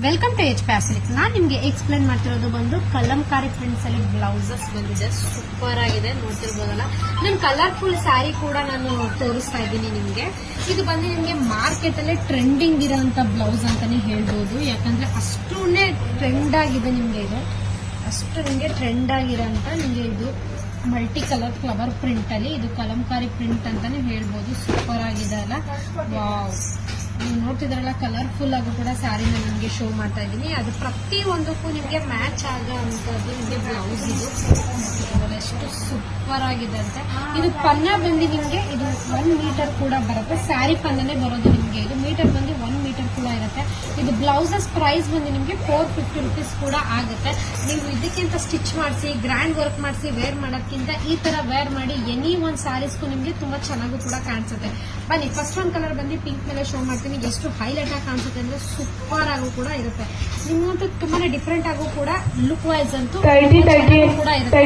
Welcome to H facility. ನಾನು ನಿಮಗೆ explain ಮಾಡ್ತಿರೋದು ಬಂದು ಕಲಂಕಾರಿ ಪ್ರಿಂಟ್ಸ್ ಅಲ್ಲಿ ಬ್ಲೌಸಸ್ ಬಂದಿದೆ. ಸೂಪರ್ ಆಗಿದೆ, ನೋಡ್ತಿರ್ಬೋದಲ್ಲ. ನಾನು ಕಲರ್ಫುಲ್ ಸ್ಯಾರಿ ಕೂಡ ನಾನು ತೋರಿಸ್ತಾ ಇದ್ದೀನಿ ನಿಮಗೆ. ಇದು ಬಂದು ನಿಮಗೆ ಮಾರ್ಕೆಟ್ ಅಲ್ಲಿ ಟ್ರೆಂಡಿಂಗ್ ಇರೋಂತ ಬ್ಲೌಸ್ ಅಂತಾನೆ ಹೇಳ್ಬೋದು. ಯಾಕಂದ್ರೆ ಅಷ್ಟುನೇ ಟ್ರೆಂಡ್ ಆಗಿದೆ ನಿಮ್ಗೆ ಇದು. ಅಷ್ಟು ನಿಮಗೆ ಟ್ರೆಂಡ್ ಆಗಿರೋಂತ ನಿಮಗೆ ಇದು ಮಲ್ಟಿ ಕಲರ್ ಫ್ಲವರ್ ಪ್ರಿಂಟ್ ಅಲ್ಲಿ ಇದು ಕಲಂಕಾರಿ ಪ್ರಿಂಟ್ ಅಂತಾನೆ ಹೇಳ್ಬೋದು. ಸೂಪರ್ ಆಗಿದೆ ಅಲ್ಲ, ವಾವ್. ನೀವು ನೋಡ್ತಿದ್ರಲ್ಲ, ಕಲರ್ಫುಲ್ ಆಗು ಕೂಡ ಸ್ಯಾರಿನ ನಿಮಗೆ ಶೋ ಮಾಡ್ತಾ ಇದ್ದೀನಿ. ಅದು ಪ್ರತಿ ಒಂದಕ್ಕೂ ನಿಮಗೆ ಮ್ಯಾಚ್ ಆಗೋಂಥದ್ದು ನಿಮಗೆ ಬ್ಲೌಸ್ ಇದು. ಎಷ್ಟು ಸೂಪರ್ ಆಗಿದೆ ಅಂತ. ಇದು ಪನ್ನ ಬಂದು ನಿಮಗೆ ಇದು 1 ಮೀಟರ್ ಕೂಡ ಬರುತ್ತೆ. ಸ್ಯಾರಿ ಪನ್ನನೇ ಬರೋದು ನಿಮಗೆ. ಇದು ಮೀಟರ್ ಬಂದು 1 ಮೀಟರ್ ಕೂಡ ಇರುತ್ತೆ. ಇದು ಬ್ಲೌಸಸ್ ಪ್ರೈಸ್ ಬಂದು ನಿಮಗೆ 450 rupees ಕೂಡ ಆಗುತ್ತೆ. ನೀವು ಇದಕ್ಕಿಂತ ಸ್ಟಿಚ್ ಮಾಡಿಸಿ ಗ್ರ್ಯಾಂಡ್ ವರ್ಕ್ ಮಾಡಿಸಿ ವೇರ್ ಮಾಡೋದಕ್ಕಿಂತ ಈ ತರ ವೇರ್ ಮಾಡಿ ಎನಿ ಒಂದು ಸ್ಯಾರೀಸ್ಗೂ ನಿಮಗೆ ತುಂಬಾ ಚೆನ್ನಾಗೂ ಕೂಡ ಕಾಣಿಸುತ್ತೆ. ಬನ್ನಿ, ಫಸ್ಟ್ ಒಂದು ಕಲರ್ ಬಂದು ಪಿಂಕ್ ಮೇಲೆ ಶೋ ಮಾಡ್ತೀನಿ. ಎಷ್ಟು ಹೈಲೈಟ್ ಆಗಿ ಕಾಣಿಸುತ್ತೆ ಅಂದ್ರೆ ಸೂಪರ್ ಆಗು ಕೂಡ ಇರುತ್ತೆ. ನಿಮ್ಗಂತೂ ತುಂಬಾನೇ ಡಿಫ್ರೆಂಟ್ ಆಗು ಕೂಡ ಲುಕ್ ವೈಸ್ ಅಂತೂ ಕೂಡ ಇರುತ್ತೆ.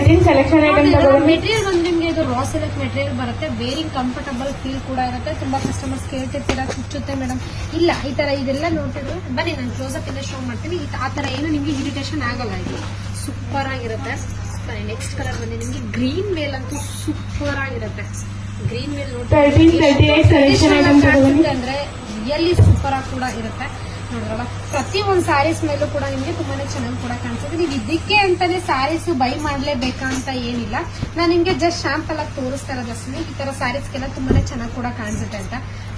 ಮೆಟೀರಿಯಲ್ ಬಂದು ನಿಮ್ಗೆ ಇದು ರಾ ಸಿಲ್ಕ್ ಮೆಟೀರಿಯಲ್ ಬರುತ್ತೆ. ವೇರಿಂಗ್ ಕಂಫರ್ಟಬಲ್ ಫೀಲ್ ಕೂಡ ಇರುತ್ತೆ. ತುಂಬಾ ಕಸ್ಟಮರ್ಸ್ ಕೇಳ್ತಿರ್ತೀರಾ, ಚುಚ್ಚುತ್ತೆ ಮೇಡಮ್. ಇಲ್ಲ, ಈ ತರ ಇದೆಲ್ಲ ನೋಡ್ತಿದ್ರು. ಬನ್ನಿ, ನಾನು ಕ್ಲೋಸ್ ಅಪ್ ಇಂದ ಶೋ ಮಾಡ್ತೀನಿ. ಆ ತರ ಏನು ನಿಮ್ಗೆ ಇರಿಟೇಷನ್ ಆಗಲ್ಲ. ಇದು ಸೂಪರ್ ಆಗಿರುತ್ತೆ. ನೆಕ್ಸ್ಟ್ ಕಲರ್ ಬಂದು ನಿಮ್ಗೆ ಗ್ರೀನ್ ಮೇಲ್ ಅಂತೂ ಸೂಪರ್ ಆಗಿರುತ್ತೆ. ಗ್ರೀನ್ ಮೇಲ್ ಅಂದ್ರೆ ರಿಯಲಿ ಸೂಪರ್ ಆಗಿ ಕೂಡ ಇರುತ್ತೆ. ನೋಡ್ರಲ್ಲ, ಪ್ರತಿ ಒಂದು ಸ್ಯಾರೀಸ್ ಮೇಲೂ ಕೂಡ ನಿಮ್ಗೆ ತುಂಬಾನೇ ಚೆನ್ನಾಗಿ ಕೂಡ ಕಾಣಿಸುತ್ತೆ. ನೀವು ಇದಕ್ಕೆ ಅಂತಾನೆ ಸ್ಯಾರೀಸ್ ಬೈ ಮಾಡ್ಲೇಬೇಕಾ ಅಂತ ಏನಿಲ್ಲ. ನಾನು ನಿಮ್ಗೆ ಜಸ್ಟ್ ಶಾಂಪಲ್ ಆಗಿ ತೋರಿಸ್ತಾ ಇರೋದಷ್ಟೇ. ಈ ತರ ಸ್ಯಾರೀಸ್ಗೆಲ್ಲ ತುಂಬಾನೇ ಚೆನ್ನಾಗಿ ಕೂಡ ಕಾಣಿಸುತ್ತೆ ಅಂತ.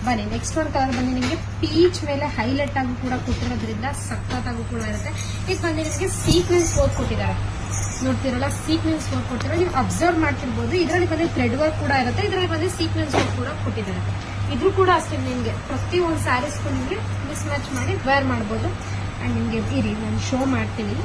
ಬನ್ನಿ, ನೆಕ್ಸ್ಟ್ ಒಂದು ಕಲರ್ ಬಂದು ನಿಮಗೆ ಪೀಚ್ ಮೇಲೆ ಹೈಲೈಟ್ ಆಗಿ ಕೂಡ ಕೊಟ್ಟಿರೋದ್ರಿಂದ ಸಖತ್ತಾಗೂ ಕೂಡ ಇರುತ್ತೆ. ಇದು ಬಂದು ನಿಮಗೆ ಸೀಕ್ವೆನ್ಸ್ ವರ್ಕ್ ಕೊಟ್ಟಿದ್ದಾರೆ. ನೋಡ್ತಿರಲ್ಲ, ಸೀಕ್ವೆನ್ಸ್ ವರ್ಕ್ ಕೊಟ್ಟಿರೋ ನೀವು ಅಬ್ಸರ್ವ್ ಮಾಡ್ತಿರ್ಬೋದು. ಇದರಲ್ಲಿ ಬಂದು ಥ್ರೆಡ್ ವರ್ಕ್ ಕೂಡ ಇರುತ್ತೆ. ಇದರಲ್ಲಿ ಬಂದು ಸೀಕ್ವೆನ್ಸ್ ವರ್ಕ್ ಕೂಡ ಕೊಟ್ಟಿದ್ದಾರೆ. ಇದ್ರು ಕೂಡ ಅಷ್ಟೇ ನಿಮಗೆ ಪ್ರತಿ ಒಂದು ಸ್ಯಾರೀಸ್ಗೂ ನಿಮಗೆ ಮಿಸ್ ಮ್ಯಾಚ್ ಮಾಡಿ ವೇರ್ ಮಾಡ್ಬೋದು. ಅಂಡ್ ನಿಮಗೆ ಇರಿ, ನಾನು ಶೋ ಮಾಡ್ತೀನಿ.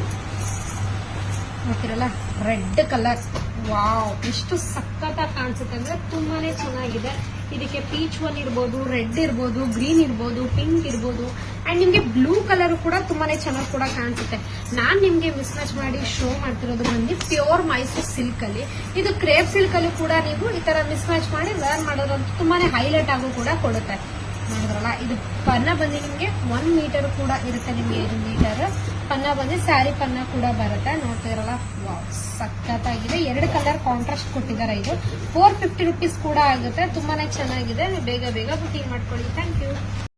ನೋಡ್ತಿರಲ್ಲ, ರೆಡ್ ಕಲರ್, ವಾವ್, ಎಷ್ಟು ಸಖತ್ತಾಗಿ ಕಾಣಿಸುತ್ತೆ ಅಂದ್ರೆ ತುಂಬಾನೇ ಚೆನ್ನಾಗಿದೆ. ಇದಕ್ಕೆ ಪೀಚ್ ಒನ್ ಇರ್ಬೋದು, ರೆಡ್ ಇರ್ಬೋದು, ಗ್ರೀನ್ ಇರ್ಬೋದು, ಪಿಂಕ್ ಇರ್ಬೋದು, ಅಂಡ್ ನಿಮ್ಗೆ ಬ್ಲೂ ಕಲರ್ ಕೂಡ ತುಂಬಾನೇ ಚೆನ್ನಾಗಿ ಕೂಡ ಕಾಣಿಸುತ್ತೆ. ನಾನ್ ನಿಮ್ಗೆ ಮಿಸ್ ಮ್ಯಾಚ್ ಮಾಡಿ ಶೋ ಮಾಡ್ತಿರೋದು ಬಂದು ಪ್ಯೂರ್ ಮೈಸೂರು ಸಿಲ್ಕ್ ಅಲ್ಲಿ. ಇದು ಕ್ರೇಪ್ ಸಿಲ್ಕ್ ಅಲ್ಲಿ ಕೂಡ ನೀವು ಈ ತರ ಮಿಸ್ ಮ್ಯಾಚ್ ಮಾಡಿ ವೇರ್ ಮಾಡೋದಂತೂ ತುಂಬಾನೇ ಹೈಲೈಟ್ ಆಗು ಕೂಡ ಕೊಡುತ್ತೆ. ನೋಡಿದ್ರಲ್ಲ, ಇದು ಪನ್ನ ಬಂದು ನಿಮ್ಗೆ 1 ಮೀಟರ್ ಕೂಡ ಇರುತ್ತೆ. ನಿಮ್ಗೆ 2 ಮೀಟರ್ ಪನ್ನ ಬಂದು ಸ್ಯಾರಿ ಪನ್ನ ಕೂಡ ಬರುತ್ತೆ. ನೋಡ್ತಿರಲ್ಲ, ವಾವ್, ಸಖತ್ತಾಗಿದೆ. 2 ಕಲರ್ ಕಾಂಟ್ರಾಸ್ಟ್ ಕೊಟ್ಟಿದ್ದಾರೆ. ಇದು 450 rupees ಕೂಡ ಆಗುತ್ತೆ. ತುಂಬಾನೇ ಚೆನ್ನಾಗಿದೆ. ಬೇಗ ಬೇಗ ಬುಕಿಂಗ್ ಮಾಡ್ಕೊಳ್ಳಿ. Thank you.